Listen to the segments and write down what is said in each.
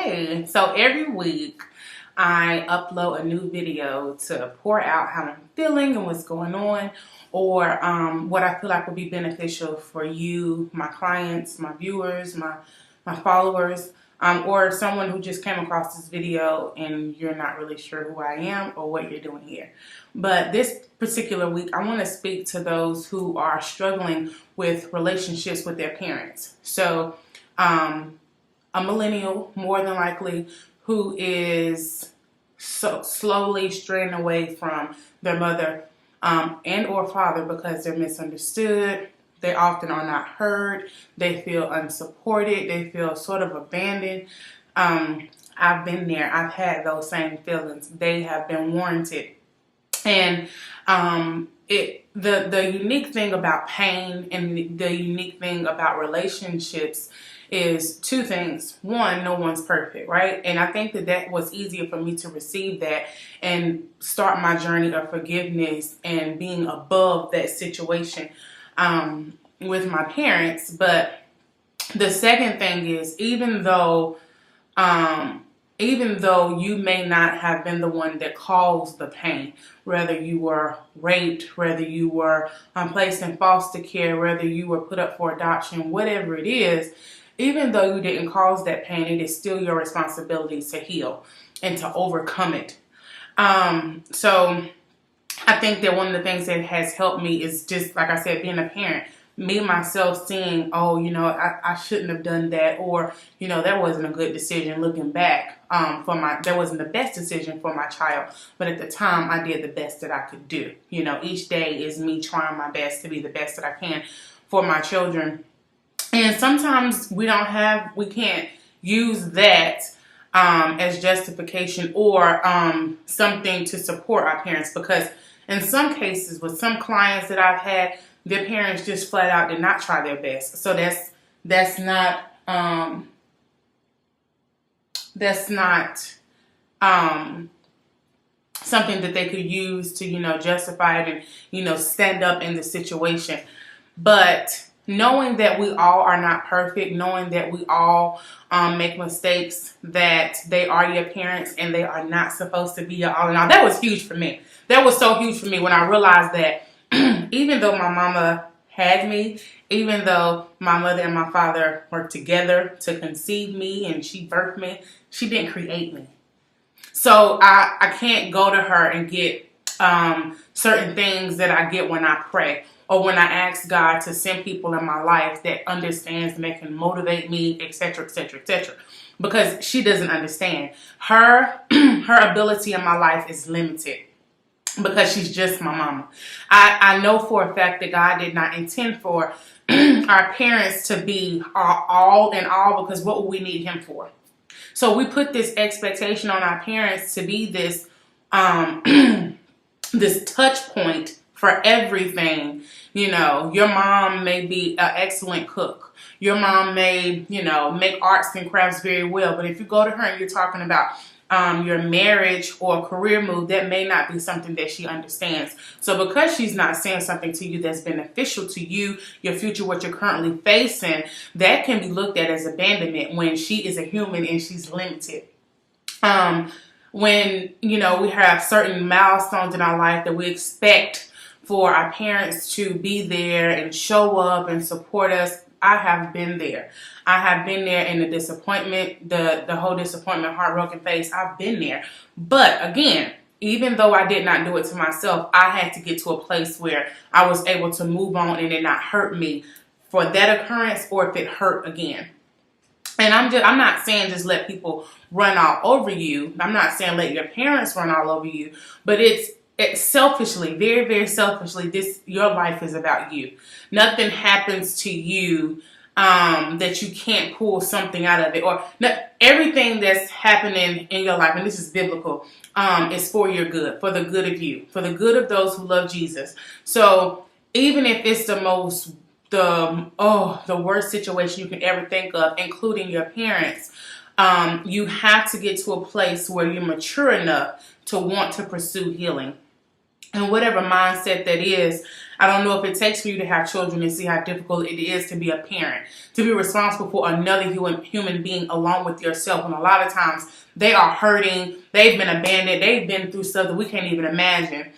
Hey, so every week I upload a new video to pour out how I'm feeling and what's going on, or what I feel like would be beneficial for you, my clients, my viewers, my followers, or someone who just came across this video and you're not really sure who I am or what you're doing here. But this particular week, I want to speak to those who are struggling with relationships with their parents. So, a millennial, more than likely, who is so slowly straying away from their mother and or father because they're misunderstood. They often are not heard. They feel unsupported. They feel sort of abandoned. I've been there. I've had those same feelings. They have been warranted. And the unique thing about pain and the unique thing about relationships is two things. One, no one's perfect, right? And I think that was easier for me to receive that and start my journey of forgiveness and being above that situation with my parents. But the second thing is, even though you may not have been the one that caused the pain, whether you were raped, whether you were placed in foster care, whether you were put up for adoption, whatever it is, even though you didn't cause that pain, it is still your responsibility to heal and to overcome it. So I think that one of the things that has helped me is just, like I said, being a parent. Me, myself, seeing, oh, I shouldn't have done that, or, that wasn't a good decision looking back. That wasn't the best decision for my child. But at the time, I did the best that I could do. Each day is me trying my best to be the best that I can for my children. And sometimes we can't use that as justification or something to support our parents, because in some cases with some clients that I've had, their parents just flat out did not try their best. So that's not something that they could use to justify it and stand up in the situation. But knowing that we all are not perfect, knowing that we all make mistakes, that they are your parents and they are not supposed to be your all in all, that was huge for me. That was so huge for me when I realized that even though my mama had me, even though my mother and my father worked together to conceive me and she birthed me, she didn't create me. So I can't go to her and get certain things that I get when I pray or when I ask God to send people in my life that understands and that can motivate me, etc., etc., etc. Because she doesn't understand. Her ability in my life is limited, because she's just my mama. I know for a fact that God did not intend for our parents to be our all in all, because what would we need him for? So we put this expectation on our parents to be this this touch point for everything. Your mom may be an excellent cook. Your mom may, make arts and crafts very well. But if you go to her and you're talking about your marriage or career move, that may not be something that she understands. So because she's not saying something to you that's beneficial to you, your future, what you're currently facing, that can be looked at as abandonment when she is a human and she's limited. When, we have certain milestones in our life that we expect for our parents to be there and show up and support us. I have been there. I have been there in the disappointment, the whole disappointment, heartbroken face. I've been there. But again, even though I did not do it to myself, I had to get to a place where I was able to move on and it not hurt me for that occurrence, or if it hurt again. And I'm not saying just let people run all over you. I'm not saying let your parents run all over you, but it's selfishly, very, very selfishly, your life is about you. Nothing happens to you that you can't pull something out of it, or everything that's happening in your life, and this is biblical, is for your good, for the good of you, for the good of those who love Jesus. So even if it's the worst situation you can ever think of, including your parents, you have to get to a place where you're mature enough to want to pursue healing. and whatever mindset that is. I don't know if it takes for you to have children and see how difficult it is to be a parent, to be responsible for another human being along with yourself. And a lot of times they are hurting, they've been abandoned, they've been through stuff that we can't even imagine.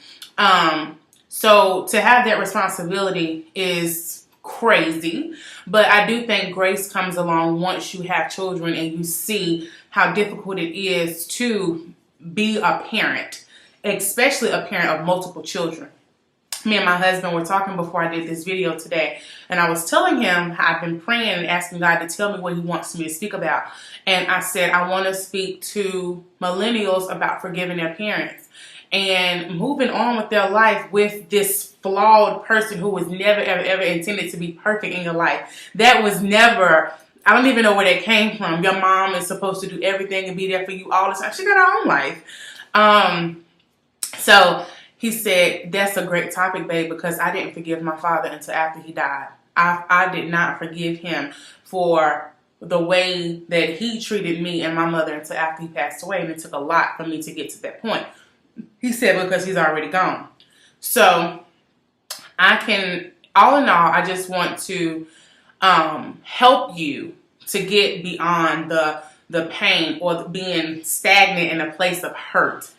So to have that responsibility is crazy, but I do think grace comes along once you have children and you see how difficult it is to be a parent, especially a parent of multiple children. Me and my husband were talking before I did this video today, and I was telling him how I've been praying and asking God to tell me what he wants me to speak about. And I said, I want to speak to millennials about forgiving their parents and moving on with their life with this flawed person who was never, ever, ever intended to be perfect in your life. That was never, I don't even know where that came from. Your mom is supposed to do everything and be there for you all the time. She got her own life. So he said, that's a great topic, babe, because I didn't forgive my father until after he died. I did not forgive him for the way that he treated me and my mother until after he passed away. And it took a lot for me to get to that point. He said, because he's already gone. So all in all, I just want to help you to get beyond the pain or being stagnant in a place of hurt.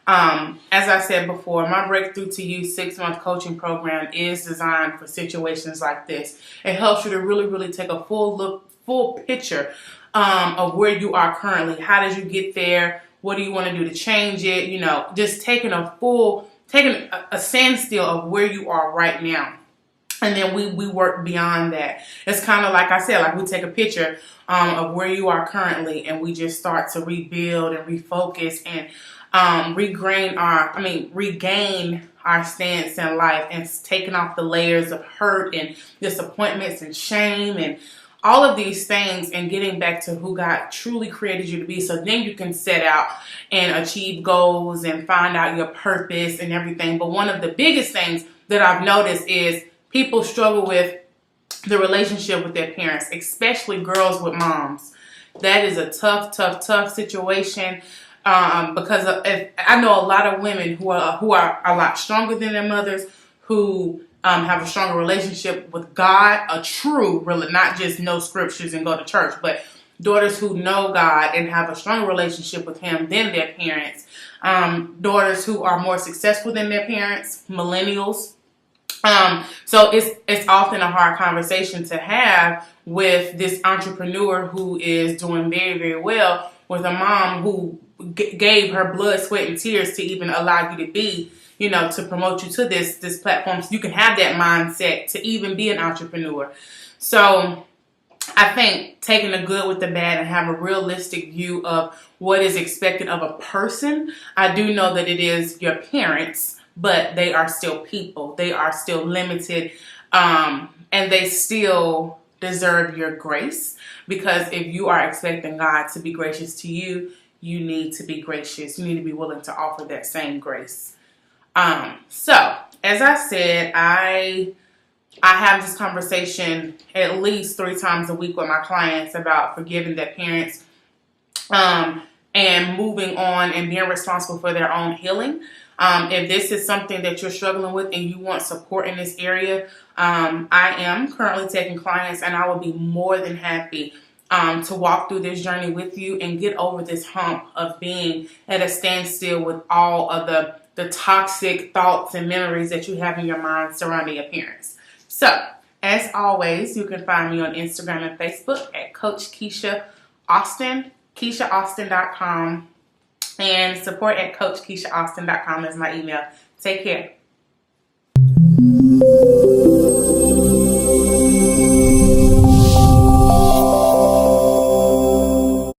As I said before, my Breakthrough to You 6-month coaching program is designed for situations like this. It helps you to really, really take a full picture of where you are currently. How did you get there? What do you want to do to change it? You know, just taking a standstill of where you are right now. And then we work beyond that. It's kind of like I said, like we take a picture of where you are currently, and we just start to rebuild and refocus and regain our stance in life, and taking off the layers of hurt and disappointments and shame and all of these things, and getting back to who God truly created you to be. So then you can set out and achieve goals and find out your purpose and everything. But one of the biggest things that I've noticed is people struggle with the relationship with their parents, especially girls with moms. That is a tough situation. Because I know a lot of women who are a lot stronger than their mothers, who have a stronger relationship with God, not just know scriptures and go to church, but daughters who know God and have a stronger relationship with Him than their parents. Daughters who are more successful than their parents, millennials. So it's often a hard conversation to have with this entrepreneur who is doing very, very well, with a mom who gave her blood, sweat, and tears to even allow you to be, to promote you to this platform, so you can have that mindset to even be an entrepreneur. So I think taking the good with the bad and have a realistic view of what is expected of a person. I do know that it is your parents, but they are still people. They are still limited, and they still deserve your grace, because if you are expecting God to be gracious to you, you need to be gracious. You need to be willing to offer that same grace. So as I said, I have this conversation at least 3 times a week with my clients about forgiving their parents, and moving on and being responsible for their own healing. If this is something that you're struggling with and you want support in this area, I am currently taking clients, and I will be more than happy to walk through this journey with you and get over this hump of being at a standstill with all of the toxic thoughts and memories that you have in your mind surrounding your parents. So, as always, you can find me on Instagram and Facebook at Coach Keisha Austin, KeishaAustin.com, and support at CoachKeishaAustin.com is my email. Take care.